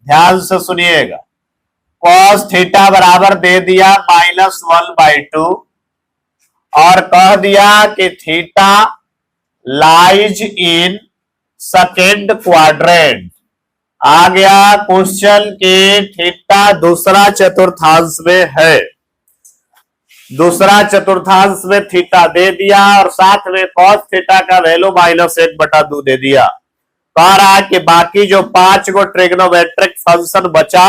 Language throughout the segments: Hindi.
ध्यान से सुनिएगा। कॉस थीटा बराबर दे दिया -1/2 और कह दिया कि theta lies in second quadrant. आ गया क्वेश्चन के थीटा दूसरा चतुर्थांश में है, दूसरा चतुर्थांश में थीटा दे दिया और साथ में कॉस थीटा का वैल्यू -1/2 दे दिया। कह रहा है कि बाकी जो 5 गो ट्रिग्नोमेट्रिक फंक्शन बचा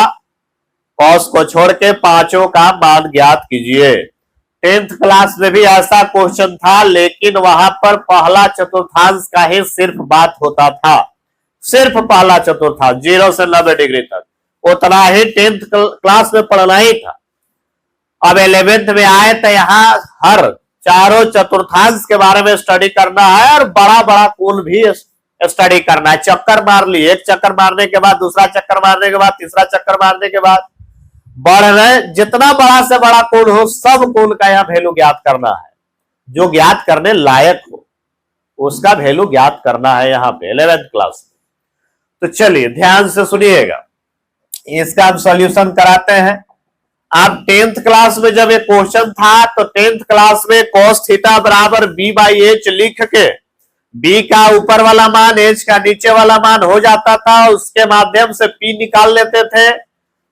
कॉस को छोड़ के पांचों का मान ज्ञात कीजिए। 10th क्लास में भी ऐसा क्वेश्चन था, लेकिन वहां पर पहला चतुर्थांश का ही सिर्फ बात होता था, सिर्फ पहला चतुर्थांश 0 से 90 डिग्री तक, उतना ही 10th क्लास में पढ़ना ही था। अब 11th में आए तो यहाँ हर चारों चतुर्थांश के बारे में स्टडी करना है और बड़ा बड़ा कोण भी स्टडी करना है। चक्कर मार ली, एक चक्कर मारने के बाद दूसरा चक्कर मारने के बाद तीसरा चक्कर मारने के बाद बढ़ रहे, जितना बड़ा से बड़ा कोण हो सब कोण का यहाँ वैल्यू ज्ञात करना है, जो ज्ञात करने लायक हो उसका वैल्यू ज्ञात करना है यहाँ पे 11th क्लास में। तो चलिए ध्यान से सुनिएगा, इसका हम सॉल्यूशन कराते हैं। अब 10th क्लास में जब ये क्वेश्चन था तो 10th क्लास में cos थीटा बराबर b/h लिख के b का ऊपर वाला मान h का नीचे वाला मान हो जाता था, उसके माध्यम से p निकाल लेते थे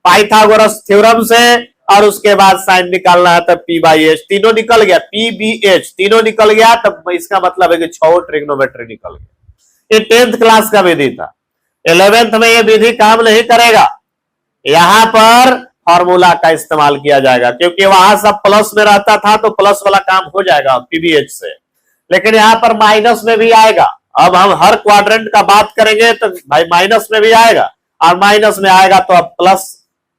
पाइथागोरस थ्योरम से, और उसके बाद साइन निकालना है तब p/h तीनों निकल गया, p/b/h तीनों निकल गया, तब इसका मतलब है कि 6 ट्रिग्नोमेट्री निकल गया। ये 10th क्लास का विधि था। 11th में ये विधि काम नहीं करेगा, यहां पर फॉर्मूला का इस्तेमाल किया जाएगा, क्योंकि वहां सब प्लस में रहता था तो प्लस वाला काम हो जाएगा p/b/h से, लेकिन यहां पर माइनस में भी आएगा। अब हम हर क्वाड्रेंट का बात करेंगे तो भाई माइनस में भी आएगा, और माइनस में आएगा तो अब प्लस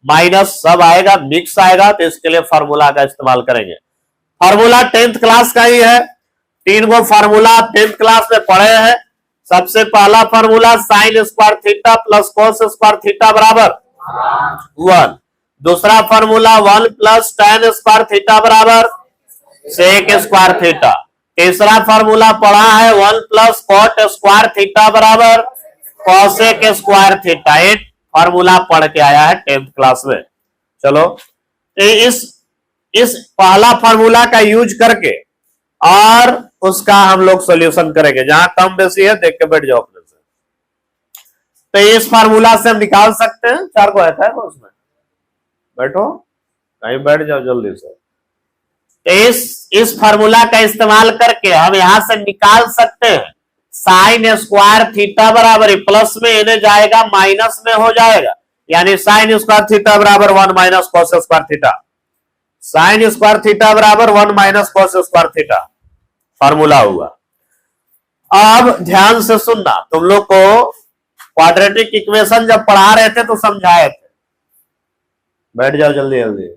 माइनस सब आएगा, मिक्स आएगा, तो इसके लिए फार्मूला का इस्तेमाल करेंगे। फार्मूला 10th क्लास का ही है, 3 गो फार्मूला 10th क्लास में पढ़े हैं। सबसे पहला formula sine square theta plus cos square theta बराबर 1। दूसरा formula 1 plus tan square theta बराबर सेक स्क्वायर थीटा। तीसरा फार्मूला पढ़ा है 1 प्लस कॉट स्क्वायर थीटा बराबर कॉसेक स्क्वायर थीटा। एक फार्मूला पढ़ के आया है 10th क्लास में। चलो इस पहला फार्मूला का यूज करके और उसका हम लोग सॉल्यूशन करेंगे, जहां कम बेसी है देख के बैठ जाओ अपने से। तो इस फार्मूला से हम निकाल सकते हैं, 4 को आता है उसमें, बैठो कहीं बैठ जाओ जल्दी से। तो इस फार्मूला का इस्तेमाल करके हम यहां से निकाल सकते हैं साइन स्क्वायर थीटा बराबर प्लस में इन्हें जाएगा माइनस में हो जाएगा, यानी साइन स्क्वायर थीटा बराबर 1 minus cos square theta. Sine square theta बराबर 1 minus cos square theta formula हुआ। अब ध्यान से सुनना, तुम लोग को क्वाड्रेटिक इक्वेशन जब पढ़ा रहे थे तो समझाए थे, बैठ जाओ जल्दी जल्दी।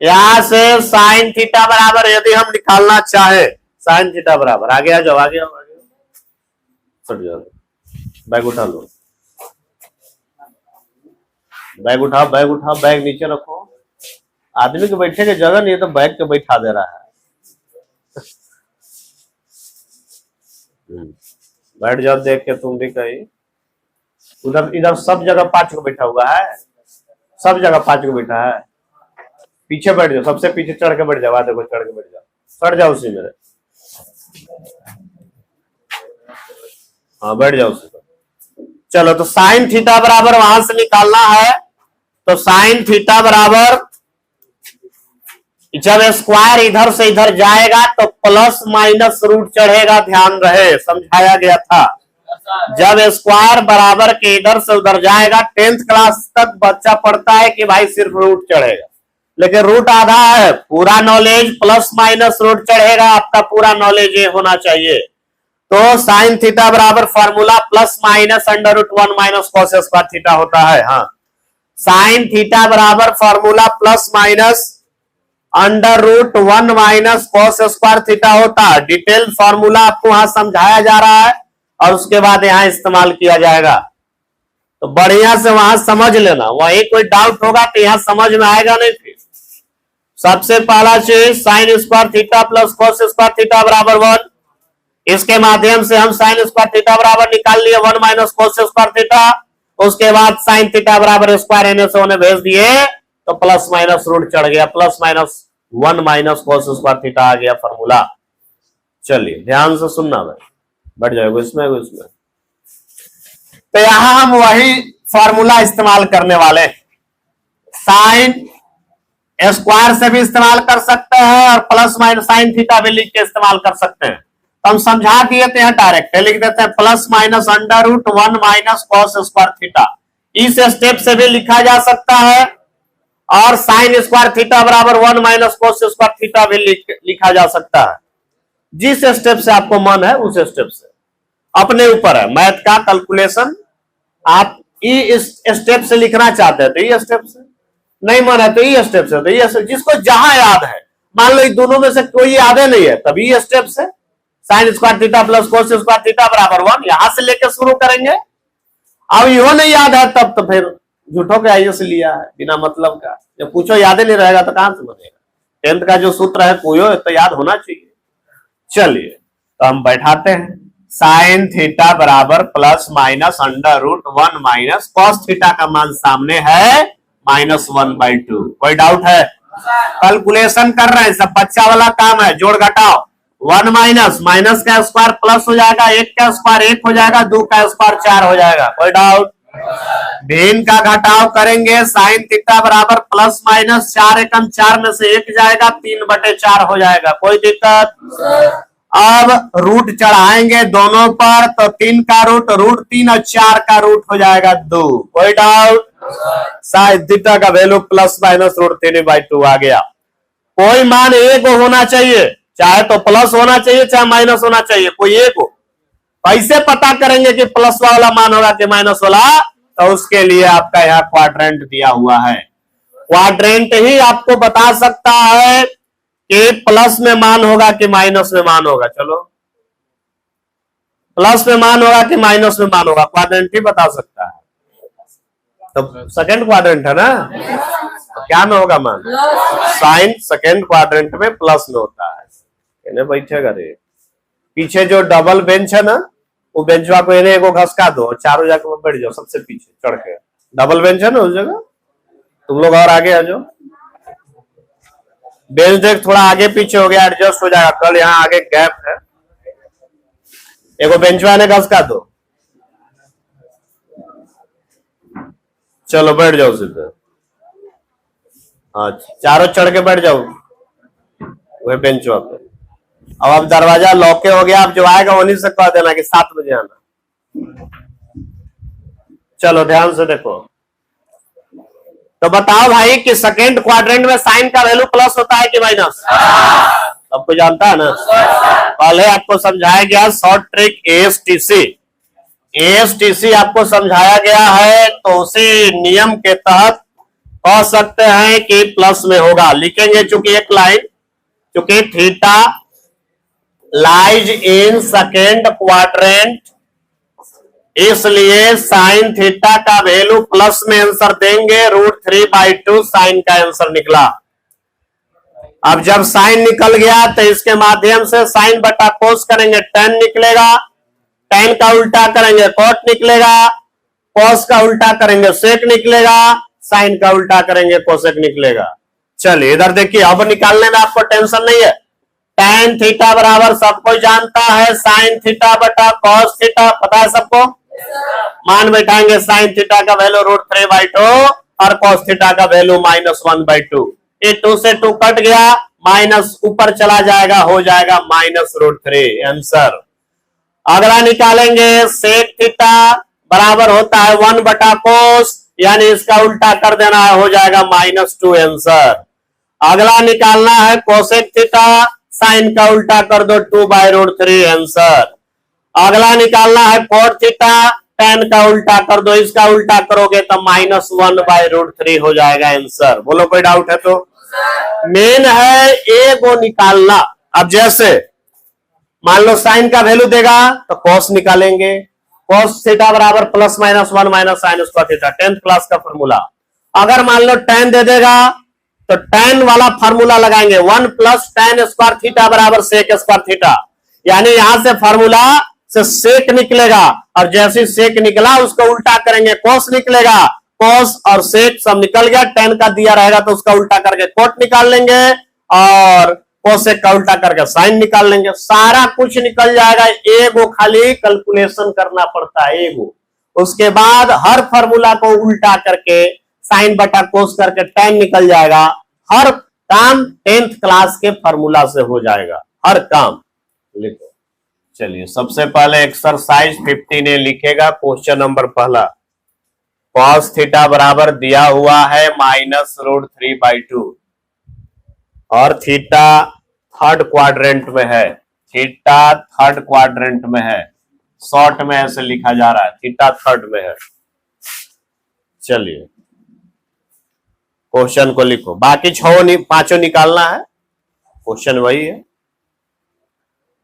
यहां से साइन थीटा बराबर यदि हम निकालना चाहे, साइन थीटा बराबर, आगे आ जाओ आगे आओ आगे सट जाओ, बैग उठा लो, बैग उठाओ बैग उठाओ, बैग नीचे रखो। आदमी के बैठे के जगह नहीं है तो बैग के बैठा दे रहा है। बैठ जाओ देख के तुम भी कहीं, उधर इधर सब जगह 5 को बैठा हुआ है, सब जगह 5 को बैठा है। पीछे बैठ जाओ, सबसे पीछे चढ़ के बैठ जाओ, देखो चढ़ के बैठ जाओ, चढ़ जाओ उसी मेरे, हाँ बैठ जाओ उसी पर। चलो तो साइन थीटा बराबर वहां से निकालना है, तो साइन थीटा बराबर जब स्क्वायर इधर से इधर जाएगा तो प्लस माइनस रूट चढ़ेगा, ध्यान रहे समझाया गया था। जब स्क्वायर बराबर के इधर से उधर जाएगा, 10th क्लास तक बच्चा पढ़ता है कि भाई सिर्फ रूट चढ़ेगा, लेकिन रूट आधा है, पूरा नॉलेज प्लस माइनस रूट चढ़ेगा, आपका पूरा नॉलेज ये होना चाहिए। तो साइन थीटा बराबर formula plus minus under root 1 minus cos square theta होता है। हाँ, साइन थीटा बराबर formula plus minus under root 1 minus cos square theta होता है। डिटेल फॉर्मूला आपको वहां समझाया जा रहा है और उसके बाद यहां इस्तेमाल किया जाएगा, तो बढ़िया से वहां समझ लेना, वही कोई डाउट होगा तो यहां समझ में आएगा नहीं। फिर सबसे पहला चीज sine square theta plus cos square theta बराबर 1, इसके माध्यम से हम साइन स्क्वायर थीटा बराबर निकाल लिए 1 माइनस कॉस स्क्वायर थीटा, उसके बाद साइन थीटा बराबर स्क्वायर एन से उन्हें भेज दिए तो प्लस माइनस रूट चढ़ गया, plus minus 1 minus cos square theta आ गया फॉर्मूला। चलिए ध्यान से सुनना भाई, बढ़ जाएगा इसमें। तो यहां हम वही फॉर्मूला इस्तेमाल करने वाले, साइन स्क्वायर से भी इस्तेमाल कर सकते हैं और प्लस माइनस साइन थीटा भी लिख के इस्तेमाल कर सकते हैं। तो हम समझा दिए थे डायरेक्ट लिख देते हैं plus minus under root 1 minus cos square theta. इस स्टेप से भी लिखा जा सकता है और साइन स्क्वायर थीटा बराबर 1 माइनस कॉस स्क्वायर थीटा भी लिखा जा सकता है। जिस स्टेप से आपको मन है उस स्टेप से, अपने ऊपर है। मैथ का कैलकुलेशन आप इस स्टेप से लिखना चाहते हैं तो ये स्टेप से, नहीं मन है तो ये स्टेप से, तो ये स्टेप, जिसको जहां याद है। मान लो दोनों में से कोई याद नहीं है तभी ये स्टेप से sine square theta plus cos square theta बराबर 1 यहां से लेकर शुरू करेंगे। अब यो नहीं याद है तब तो फिर झूठों के आइए से लिया है बिना मतलब का। जब पूछो याद ही नहीं रहेगा तो कहां से बनेगा। 10th का जो सूत्र है कोयो तो याद होना चाहिए। चलिए तो हम बैठाते हैं, साइन थीटा बराबर plus minus under root 1 minus cos theta का मान सामने है -1/2। कोई डाउट है? कैलकुलेशन कर रहे हैं, सब बच्चा वाला काम है, जोड़ घटाओ। 1 माइनस माइनस का स्क्वायर प्लस हो जाएगा, 1 का स्क्वायर 1 हो जाएगा, 2 का स्क्वायर 4 हो जाएगा। कोई डाउट? भिन्न का घटाव करेंगे, साइन थीटा बराबर प्लस माइनस 4 एकम 4 में से 1 जाएगा, 3/4 हो जाएगा। कोई दिक्कत? अब रूट चढ़ाएंगे दोनों पर तो 3 का रूट 3 और 4 का रूट हो जाएगा 2। कोई डाउट? साइन थीटा का वैल्यू प्लस माइनस √3/2 आ गया। कोई मान एक होना चाहिए, चाहे तो प्लस होना चाहिए चाहे माइनस होना चाहिए, कोई एक हो। कैसे पता करेंगे कि प्लस वाला मान होगा कि माइनस वाला? तो उसके लिए आपका यहाँ क्वाड्रेंट दिया हुआ है। क्वाड्रेंट ही आपको बता सकता है कि प्लस में मान होगा कि माइनस में मान होगा। चलो प्लस में मान होगा कि माइनस में मान होगा, क्वाड्रेंट ही बता सकता है। तो सेकंड क्वाड्रेंट है ना, तो क्या में होगा मान? साइन सेकंड क्वाड्रेंट में प्लस में होता है। बैठेगा रे पीछे जो डबल बेंच है ना, वो बेंचवा को इन्हें को घसका दो, चारों जाकर बैठ जाओ सबसे पीछे चढ़ के। डबल बेंच है ना उस जगह, तुम लोग और आगे आ जाओ। बेंच देख थोड़ा आगे पीछे हो गया, एडजस्ट हो जाएगा। कल यहाँ आगे गैप है, एगो बेंचवा ने घसका दो। चलो बैठ जाओ सीधे। हाँ चारों चढ़ के बैठ जाओ वही बेंचवा पे। अब अब दरवाजा लॉके हो गया, अब जो आएगा उन्हीं से कह देना कि 7 बजे आना। चलो ध्यान से देखो, तो बताओ भाई कि सेकेंड क्वाड्रेंट में साइन का वैल्यू प्लस होता है कि माइनस? सबको जानता है ना। पहले आपको समझाया गया शॉर्ट ट्रिक एएसटीसी आपको समझाया गया है, तो उसी नियम के तहत कह सकते हैं कि प्लस में होगा। लिखेंगे चूंकि एक लाइन, चूंकि theta lies in second quadrant, इसलिए साइन थीटा का वैल्यू प्लस में आंसर देंगे। √3/2 साइन का आंसर निकला। अब जब साइन निकल गया तो इसके माध्यम से साइन बटा कोस करेंगे, tan निकलेगा, tan का उल्टा करेंगे कॉट निकलेगा, कॉस का उल्टा करेंगे सेक निकलेगा, साइन का उल्टा करेंगे कोसेक निकलेगा। चलिए इधर देखिए, अब निकालने में आपको टेंशन नहीं है। tan थीटा बराबर सबको जानता है साइन थीटा बटा कॉस थीटा, पता है सबको। मान बैठाएंगे साइन थीटा का वैल्यू √3/2 और कॉस थीटा का वैल्यू -1/2। ये 2 से 2 कट गया, माइनस ऊपर चला जाएगा, हो जाएगा -√3 आंसर। अगला निकालेंगे सेक थीटा बराबर होता है 1/cos, यानी इसका उल्टा कर देना है, हो जाएगा -2 आंसर। अगला निकालना है कोसेक थीटा, साइन का उल्टा कर दो 2/√3 आंसर। अगला निकालना है कॉट थीटा, tan का उल्टा कर दो, इसका उल्टा करोगे तो -1/√3 हो जाएगा आंसर। बोलो कोई डाउट है तो? मेन है ए को निकालना। अब जैसे मान लो साइन का वैल्यू देगा तो कॉस निकालेंगे, कॉस थीटा बराबर +-1 minus sine square theta, 10th class का फॉर्मूला। अगर मान लो tan दे देगा तो tan वाला फार्मूला लगाएंगे, 1 + tan स्क्वायर थीटा बराबर सेक स्क्वायर थीटा, यानी यहां से फार्मूला से सेक निकलेगा, और जैसे सेक निकला उसको उल्टा करेंगे कोस निकलेगा, कोस और सेक सब निकल गया, टेन का दिया रहेगा तो उसका उल्टा करके कोट निकाल लेंगे, और कोसेक का उल्टा करके साइन निकाल लेंगे, सारा कुछ निकल जाएगा। एगो खाली कैलकुलेशन करना पड़ता है एगो। उसके बाद हर फॉर्मूला को उल्टा करके साइन बटा कोस करके टेन निकल जाएगा। हर काम 10th क्लास के फॉर्मूला से हो जाएगा, हर काम। लिखो, चलिए सबसे पहले एक्सरसाइज 15A लिखेगा। क्वेश्चन नंबर पहला, कॉस थीटा बराबर दिया हुआ है -√3/2 और थीटा थर्ड क्वाड्रेंट में है। थीटा थर्ड क्वाड्रेंट में है, शॉर्ट में ऐसे लिखा जा रहा है, थीटा थर्ड में है। चलिए क्वेश्चन को लिखो, बाकी पांचों निकालना है, क्वेश्चन वही है।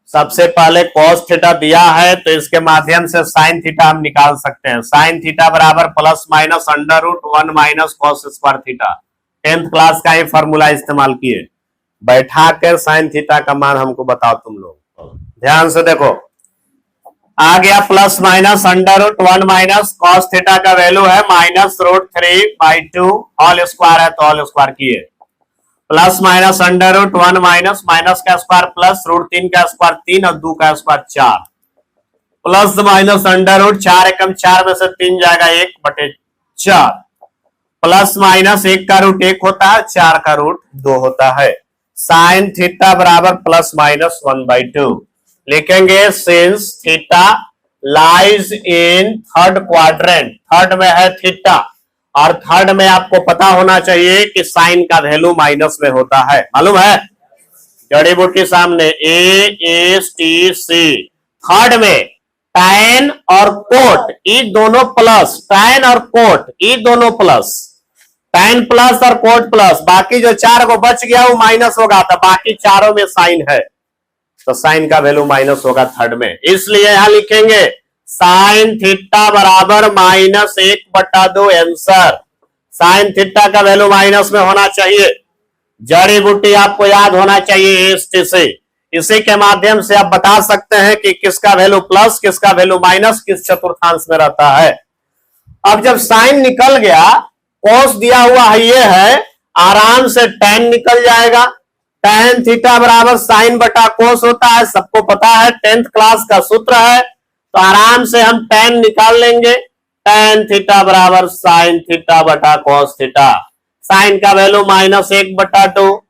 सबसे पहले कॉस थीटा दिया है तो इसके माध्यम से साइन थीटा हम निकाल सकते हैं। साइन थीटा बराबर +-√1 minus cos square theta. 10th class का ही फॉर्मूला इस्तेमाल किए, बैठा कर साइन थीटा का मान हमको बताओ तुम लोग। ध्यान से देखो, आ गया +-√1 माइनस कॉस थीटा का वैल्यू है -√3/2 होल स्क्वायर है तो होल स्क्वायर किए, +-√1 माइनस माइनस का स्क्वायर प्लस √3 का स्क्वायर 3 और 2 का स्क्वायर 4, +-√4 एकम 4 में से 3 जाएगा 1/4, +-1 का रूट 1 होता है, 4 का रूट 2 होता है। साइन थीटा बराबर +-1/2 लिखेंगे। Since theta lies in third quadrant, third में है थीटा, और थर्ड में आपको पता होना चाहिए कि साइन का वैल्यू माइनस में होता है, मालूम है? जड़ी बूटी सामने ASTC। थर्ड में टैन और कोट ये दोनों प्लस, टैन और कोट ये दोनों प्लस, टैन प्लस और कोट प्लस, बाकी जो 4 को बच गया वो माइनस होगा, तो बाकी चारों में साइन है तो साइन का वैल्यू माइनस होगा थर्ड में। इसलिए यहां लिखेंगे साइन थीटा बराबर -1/2 आंसर। साइन थीटा का वैल्यू माइनस में होना चाहिए। जड़ी बूटी आपको याद होना चाहिए ASTC। इसी के माध्यम से आप बता सकते हैं कि किसका वैल्यू प्लस, किसका वैल्यू माइनस, किस चतुर्थांश में रहता है। अब जब साइन निकल गया, कोस दिया हुआ है ये है, आराम से टैन निकल जाएगा। टैन थीटा बराबर साइन बटा कोस होता है, सबको पता है, 10th क्लास का सूत्र है, तो आराम से हम टैन निकाल लेंगे। टैन थीटा बराबर साइन थीटा बटा कोस थीटा। साइन का वैल्यू -1/2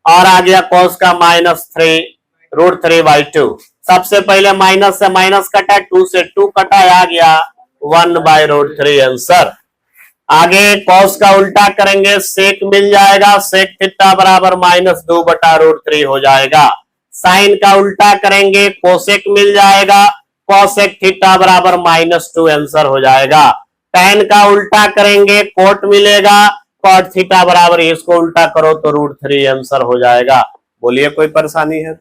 और आ गया कोस का -√3/2। सबसे पहले माइनस से माइनस कटा, 2 से 2 कटा, आ गया 1/√3 आंसर। आगे कॉस का उल्टा करेंगे, सेक मिल जाएगा, सेक थीटा बराबर -2/√3 हो जाएगा। साइन का उल्टा करेंगे, कोसेक मिल जाएगा, कोसेक थीटा बराबर -2 आंसर हो जाएगा। टैन का उल्टा करेंगे, कोट मिलेगा, कॉट थीटा बराबर, इसको उल्टा करो तो √3 आंसर हो जाएगा। बोलिए कोई परेशानी है?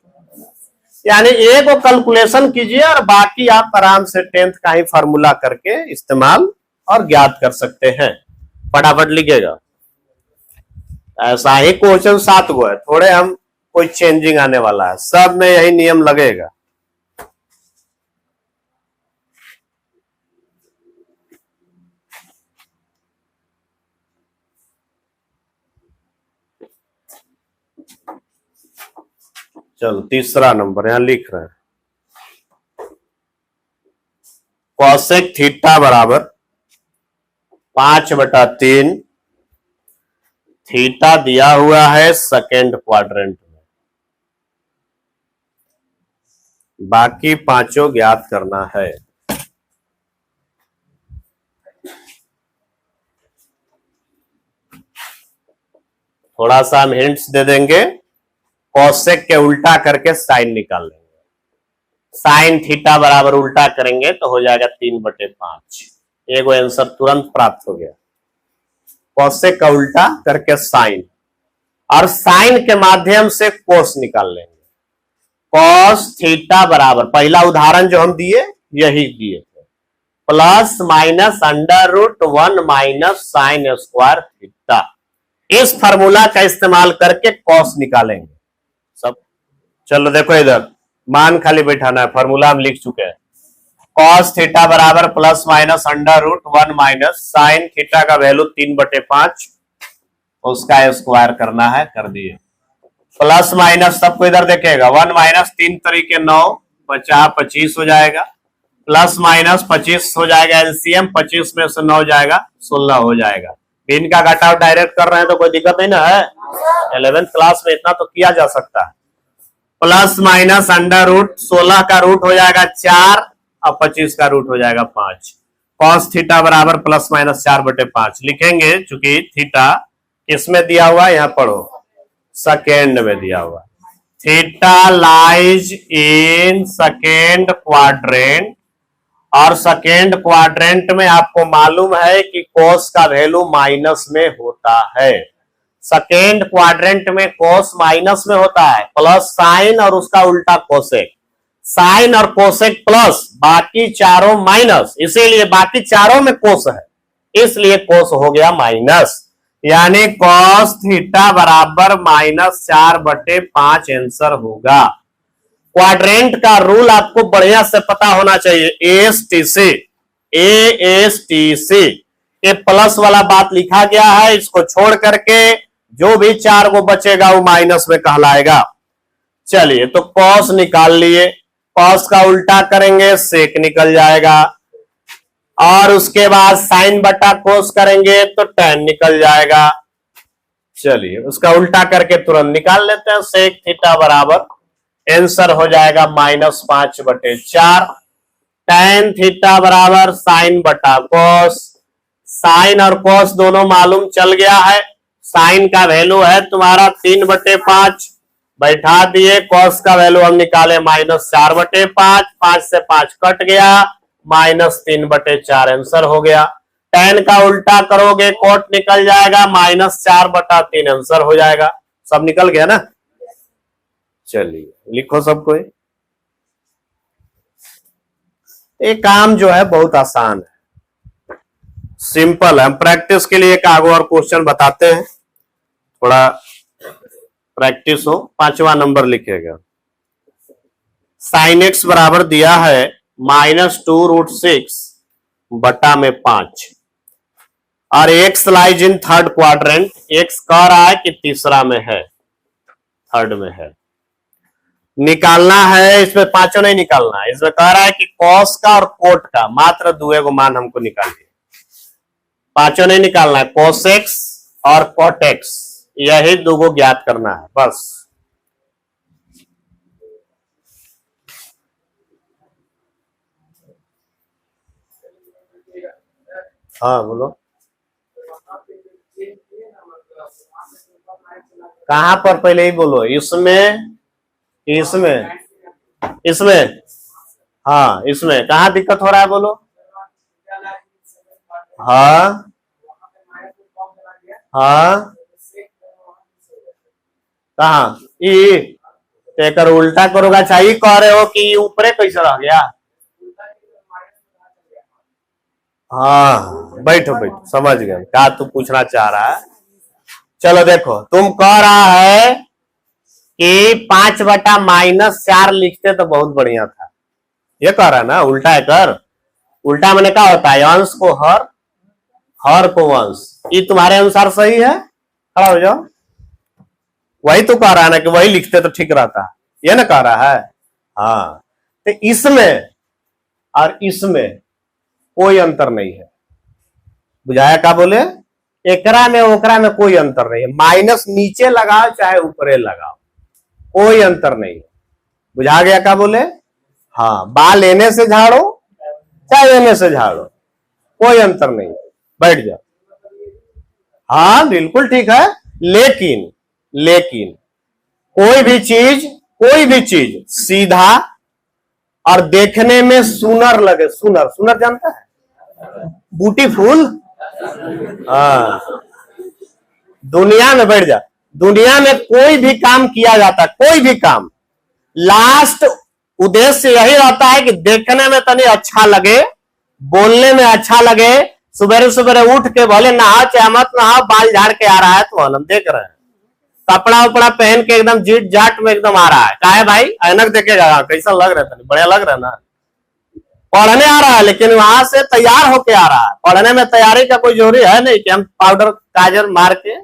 यानी एक को कैलकुलेशन कीजिए और बाकी आप आराम से 10th का ही फॉर्मूला करके इस्तेमाल और ज्ञात कर सकते हैं। फटाफट लिखिएगा। ऐसा ही क्वेश्चन 7 गो है, थोड़े हम कोई चेंजिंग आने वाला है, सब में यही नियम लगेगा। चलो तीसरा नंबर यहां लिख रहे हैं, कॉसेक थीटा बराबर 5/3। थीटा दिया हुआ है सेकेंड क्वाड्रेंट में, बाकी पांचों ज्ञात करना है। थोड़ा सा हम हिंट्स दे देंगे, कॉसेक के उल्टा करके साइन निकाल लेंगे। साइन थीटा बराबर उल्टा करेंगे तो हो जाएगा 3/5। एगो आंसर तुरंत प्राप्त हो गया। कॉसेक का उल्टा करके साइन, और साइन के माध्यम से कोस निकाल लेंगे। कॉस थीटा बराबर, पहला उदाहरण जो हम दिए यही दिए थे, +-√1 माइनस साइन स्क्वायर थीटा। इस फार्मूला का इस्तेमाल करके कॉस निकालेंगे सब। चलो देखो इधर मान खाली बैठाना है, फार्मूला हम लिख चुके हैं। कॉस थीटा बराबर plus minus under root 1 minus sine theta का वैल्यू 3/5 उसका स्क्वायर करना है, कर दिए। प्लस माइनस सबको इधर देखेगा, 1 माइनस 3 तरीके 9 50 25 हो जाएगा, प्लस माइनस 25 हो जाएगा एलसीएम, 25 में से 9 जाएगा 16 हो जाएगा। इनका घटाव डायरेक्ट कर रहे हैं तो कोई दिक्कत नहीं ना है, 11th क्लास में इतना तो किया जा सकता है। प्लस माइनस अंडर रूट 16 का रूट हो जाएगा 4 और 25 का रूट हो जाएगा 5। कॉस थीटा बराबर प्लस माइनस 4/5 लिखेंगे, चूंकि थीटा इसमें दिया हुआ है, यहां पढ़ो सेकेंड में दिया हुआ। Theta lies in second quadrant, और सेकेंड क्वाड्रेंट में आपको मालूम है कि कोस का वैल्यू माइनस में होता है। सेकेंड क्वाड्रेंट में कोस माइनस में होता है, प्लस साइन और उसका उल्टा कोसेक, साइन और कोसेक प्लस, बाकी चारों माइनस, इसीलिए बाकी चारों में कोस है, इसलिए कोस हो गया माइनस, यानी कॉस थीटा बराबर -4/5 आंसर होगा। क्वाड्रेंट का रूल आपको बढ़िया से पता होना चाहिए, ASTC ये प्लस वाला बात लिखा गया है, इसको छोड़ करके जो भी 4 को बचेगा वो माइनस में कहलाएगा। चलिए तो कॉस निकाल लिए, कॉस का उल्टा करेंगे सेक निकल जाएगा, और उसके बाद साइन बटा कोस करेंगे तो tan निकल जाएगा। चलिए उसका उल्टा करके तुरंत निकाल लेते हैं, सेक थीटा बराबर आंसर हो जाएगा -5/4। tan थीटा बराबर साइन बटा कोस, साइन और कोस दोनों मालूम चल गया है, साइन का वैल्यू है तुम्हारा 3/5 बैठा दिए, कॉस का वैल्यू हम निकाले -4/5, 5 से 5 कट गया, -3/4 आंसर हो गया। tan का उल्टा करोगे कोट निकल जाएगा, -4/3 आंसर हो जाएगा। सब निकल गया ना। चलिए लिखो सबको, ये काम जो है बहुत आसान है, सिंपल है। हम प्रैक्टिस के लिए एक आगे और क्वेश्चन बताते हैं, थोड़ा प्रैक्टिस हो। 5वां नंबर लिखेगा, साइन एक्स बराबर दिया है -2√6/5 और x lies in third quadrant, x कह रहा है कि तीसरा में है, थर्ड में है, निकालना है। इसमें पांचों नहीं निकालना है, इसमें कह रहा है कि कॉस का और कोट का मात्र दुए को मान हमको निकालिए, पांचों नहीं निकालना है, कोसेक्स और कोटेक्स यही दो को ज्ञात करना है बस। हाँ बोलो, कहां पर पहले ही बोलो, इसमें हाँ इसमें कहां दिक्कत हो रहा है बोलो। हाँ हाँ कहा तो एक उल्टा करोगा, चाहिए कह रहे हो कि ऊपरे कैसे रह गया। हाँ बैठो बैठो, समझ गए क्या तू पूछना चाह रहा है। चलो देखो, तुम कह रहा है कि 5/-4 लिखते तो बहुत बढ़िया था, ये कह रहा है ना। उल्टा है कर, उल्टा मैंने क्या होता है, अंश को हर, हर को अंश। ये तुम्हारे अनुसार सही है, खड़ा हो जाओ। वही तो कह रहा है ना कि वही लिखते तो ठीक रहता, ये ना कह रहा है। हाँ तो इसमें और इसमें कोई अंतर नहीं है, बुझाया क्या बोले। एकरा में ओकरा में कोई अंतर नहीं है, माइनस नीचे लगाओ चाहे ऊपरे लगाओ, कोई अंतर नहीं है, बुझा गया क्या बोले। हाँ बाल लेने से झाड़ो चाहे लेने से झाड़ो, कोई अंतर नहीं, बैठ जाओ। हाँ बिल्कुल ठीक है, लेकिन कोई भी चीज सीधा और देखने में सुनर लगे, सुनर जानता है, ब्यूटीफुल। हाँ दुनिया में बैठ जा, दुनिया में कोई भी काम किया जाता है, कोई भी काम लास्ट उद्देश्य यही रहता है कि देखने में तनी अच्छा लगे, बोलने में अच्छा लगे। सुबह सुबह उठ के भले नहा चाहे मत नहा, बाल झाड़ के आ रहा है तो हम देख रहे हैं, कपड़ा उपड़ा पहन के एकदम जीट जाट में एकदम आ रहा है, काहे भाई ऐनक देखेगा कैसा लग रहा है, बढ़िया लग रहा है ना। पढ़ने आ रहा है लेकिन वहां से तैयार होके आ रहा है। पढ़ने में तैयारी का कोई जरूरी है नहीं कि हम पाउडर काजल मार के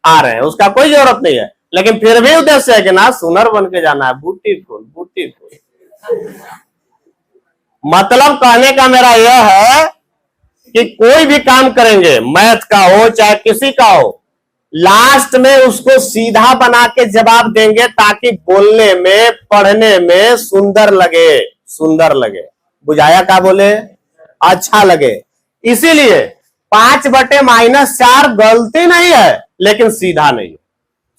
आ रहे हैं, उसका कोई जरूरत नहीं है। लेकिन फिर भी उद्देश्य है कि ना सुनर बन के जाना है, ब्यूटीफुल ब्यूटीफुल। मतलब कहने का मेरा यह है कि कोई भी काम करेंगे, मैथ का हो चाहे किसी का हो, लास्ट में उसको सीधा बना के जवाब देंगे ताकि बोलने में पढ़ने में सुंदर लगे, सुंदर लगे। बुझाया का बोले, अच्छा लगे। इसीलिए 5/-4 गलती नहीं है लेकिन सीधा नहीं है।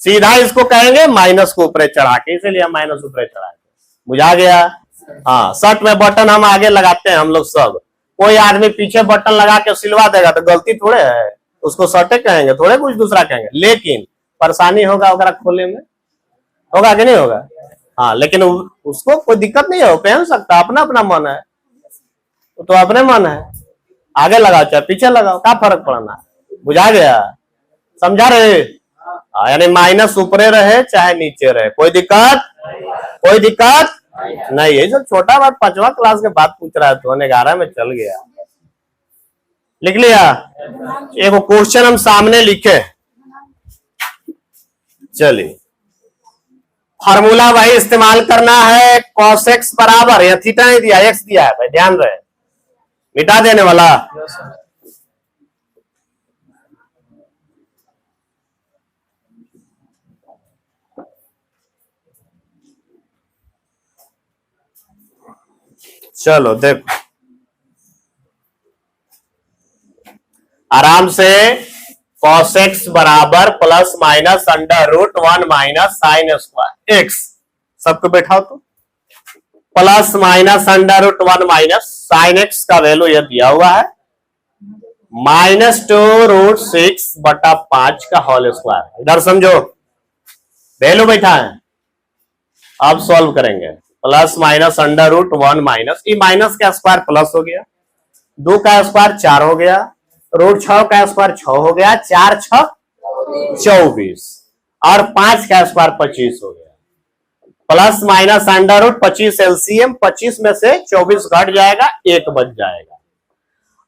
सीधा इसको कहेंगे माइनस को ऊपर चढ़ा के, इसीलिए हम माइनस ऊपर चढ़ा के। बुझा गया? हाँ, शर्ट में बटन हम आगे लगाते हैं हम लोग सब। कोई आदमी पीछे बटन लगा के सिलवा देगा तो गलती थोड़े है, उसको शर्टे कहेंगे, थोड़े कुछ दूसरा कहेंगे। लेकिन परेशानी होगा अगर खोले में, होगा कि नहीं होगा? हाँ, लेकिन उसको कोई दिक्कत नहीं है, पहन सकता, अपना अपना मन है, तो अपने मन है। आगे लगाओ चाहे पीछे लगाओ, क्या फर्क पड़ना। बुझा गया? समझा रहे? यानी माइनस ऊपरे रहे चाहे नीचे रहे, कोई दिक्कत, कोई दिक्कत नहीं है। जो छोटा बात 5वां क्लास के बाद पूछ रहा है तो 11 में चल गया। लिख लिया? एक क्वेश्चन हम सामने लिखे, चलिए। फार्मूला भाई इस्तेमाल करना है, cos x बराबर, या थीटा नहीं दिया, x दिया है भाई, ध्यान रहे। मिटा देने वाला, चलो देखो आराम से। cos x बराबर +-√1 - sin² x, सबको बैठाओ तो। +-√1 - sin x का वैल्यू यह दिया हुआ है, -2√6/5 का होल स्क्वायर। इधर समझो, वैल्यू बैठा है, अब सॉल्व करेंगे। +-√1 - ये माइनस का स्क्वायर प्लस हो गया, 2 का स्क्वायर 4 हो गया, √6 का स्क्वायर 6 हो गया, 4 6 24 और 5 का स्क्वायर 25 हो गया। +-√25 एलसीएम, 25 में से 24 घट जाएगा, 1 बच जाएगा।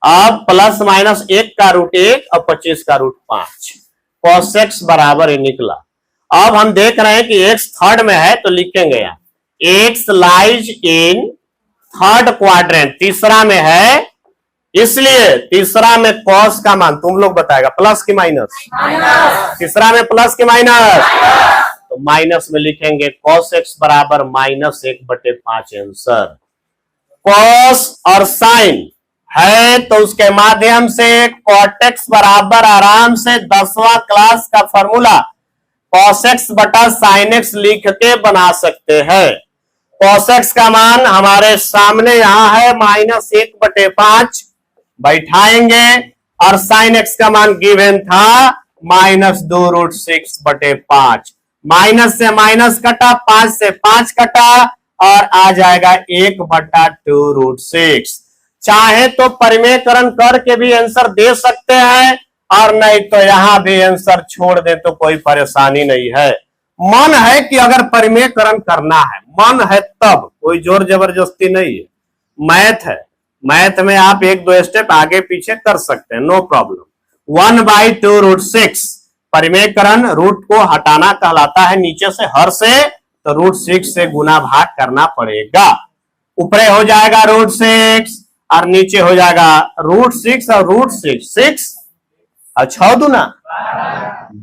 अब +-1 का √1 और 25 का √5, cos x बराबर ही निकला। अब हम देख रहे हैं कि x थर्ड में है तो लिखेंगे यहाँ x lies in third quadrant, तीसरा में है, इसलिए तीसरा में cos का मान तुम लोग बताएगा, प्लस की माइनस? तीसरा में प्लस की माइनस, तो माइनस में लिखेंगे cos x बराबर -1/5 आंसर। cos और sin है तो उसके माध्यम से cot x बराबर आराम से 10वां क्लास का फॉर्मूला cos x बटा sin x लिख के बना सकते हैं। cos x का मान हमारे सामने यहां है -1/5, बैठाएंगे, और sin x का मान गिवन था -2√6/5। माइनस से माइनस कटा, 5 से 5 कटा, और आ जाएगा 1/2√6। चाहे तो परिमेयकरण करके भी आंसर दे सकते हैं, और नहीं तो यहां भी आंसर छोड़ दे तो कोई परेशानी नहीं है। मन है कि अगर परिमेयकरण करना है, मन है तब, कोई जोर जबरदस्ती नहीं है। मैथ है, मैथ में आप 1-2 स्टेप आगे पीछे कर सकते हैं, नो प्रॉब्लम। 1/2√6 परिमेयकरण, रूट को हटाना कहलाता है नीचे से, हर से, तो √6 से गुना भाग करना पड़ेगा। ऊपरे हो जाएगा √6 और नीचे हो जाएगा √6 और √6 और 6 दूना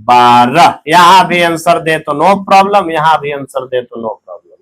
12। यहां भी आंसर दे तो नो प्रॉब्लम, यहां भी आंसर दे तो नो प्रॉब्लम।